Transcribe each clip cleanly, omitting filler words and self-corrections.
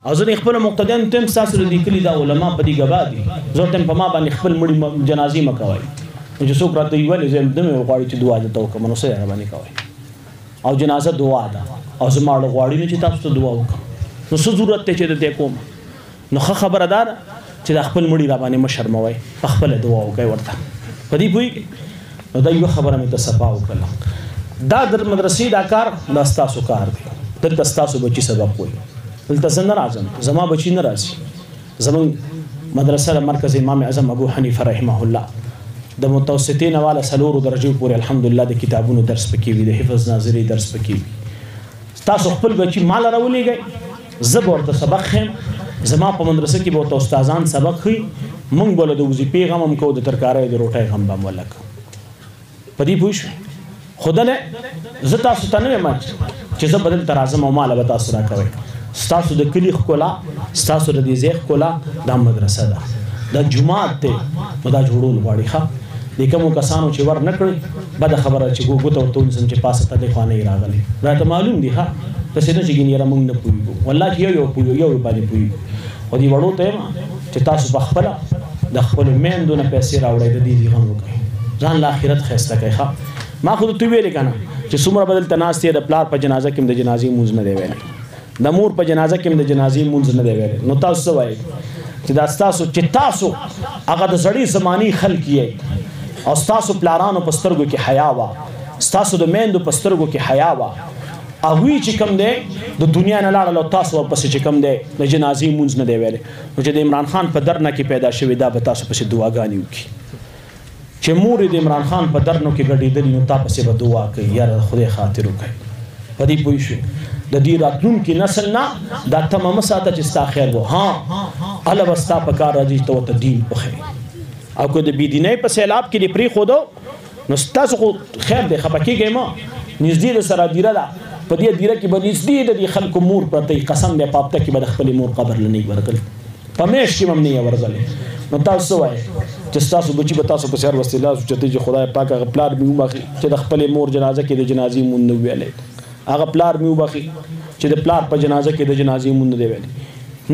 او زه خپل مقتدیان تم تاسو د کلی دا علما په دې غوا دي زه تم په ما باندې خپل مړي جنازي مکوي چې څوک راته ویل زه دمه غواړي چې دعا ته وکم نو سره باندې کوي او جنازه دعا ده او زما له غواړي چې تاسو ته دعا وکم نو څه ضرورت ته چې دې کوم نو خبردار چې د خپل مړي را باندې مشرموي خپل دعا وکي ورته په دې پوي نو دا یو خبره مې ته صفا وکړه دا د مدرسې دا کار د تاسو کار دی دلته تاسو بچي سبق وایي دلته زه نه راځم زما بچي نه راځي زمون مدرسه مرکز امام اعظم ابو حنیفه رحمه الله د متوسطین والا سلور درجه پورې الحمدلله د کتابونو درس پکې وي د حفظ ناظری درس پکې وي تاسو خپل بچي مال راولېږئ زه به ورته سبق خیم زما په مدرسه کې به ورته استادان سبق ښي موږ به له د وظیفې غم هم کوو د ترکارۍ د روټۍ غم به هم ولکو په دې پوه شوئ خو دلې زه تاسو ته نه یم چې زه به دلته راځم او ماله به تاسو راکوئ ستاسو د کلي ښکلا ستاسو د دې ځای ښکلا دا مدرسه ده دا جومات دی نو دا جوړول غواړي ښه د کومو کسانو چې ور نه کړئ بده خبره چې ګوته ورته ونیسم چې پاسه ته دې خوا نه یې راغلی راته معلوم دي ښه داسې نه چې ګینې یاره موږ نه پوهېږو والله چې یو باندې پوهېږو خو دې وړو ته یم چې تاسو په خپله د خپلو میندو نه پیسې راوړئ د دې غم وکړئ ځان له آخرت ښایسته کوئ ښه ما خو ته ویلې که نه چې څومره به دلته ناست یې د پلار په جنازه کې هم د جنازې مونځ نه دی ویلی د مور په جنازه کې هم د جنازې مونځ نه دی ویلی نو تاسو څه وایئ چې دا ستاسو چې تاسو هغه د زړې زمانې خلک یې او ستاسو پلارانو په سترګو کې حیا وه ستاسو د میندو په سترګو کې حیا وه هغوی چې کوم دی د دنیا نه لاړل او تاسو ورپسې چې کوم دی د جنازې مونځ نه دی ویلی نو چې د عمران خان په درنه کې پیدا شوي دا به تاسو پسې دعاګانې وکړي چې مور د عمران خان په درنو کې ګډېدلي نو تا پسې به دعا کوي یاره د خدای خاطر وکړي په دې پوه شوې د دې راتلونکي نسل نه دا تمه مه ساته چې ستا خیر و ها هله به ستا په کار راځي چې ته ورته دین وښیې او که د بېدینۍ په سیلاب کې دې پرېښودو نو ستاسو خو خیر دی خفه کېږئ مه نږدې د سره دیره ده په دې دیره کې به نږدې د دې خلکو مور پرته قسم دی په هفته کې به د خپلې مور قبر له نه ورغلی په میاشت کې به هم نه یې ورغلی نو تاسو څه وایئ چې ستاسو بچي به تاسو پسې هر وختې لاس اوچتوي چې خدای پاک هغه پلار مې وبخښي چې د خپلې مور جنازه کې د جنازې مونځ نه ویلی هغه پلار مې وبخښي چې د پلار په جنازه کې د جنازې مونځ نه دی ویلی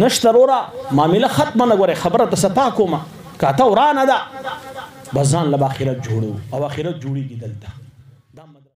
نشته وروره معامله ختمه نه ګورئ خبره ته صفا کومه که ته ورانه ده بس ځان له به آخرت جوړو او آخرت جوړېږي دلته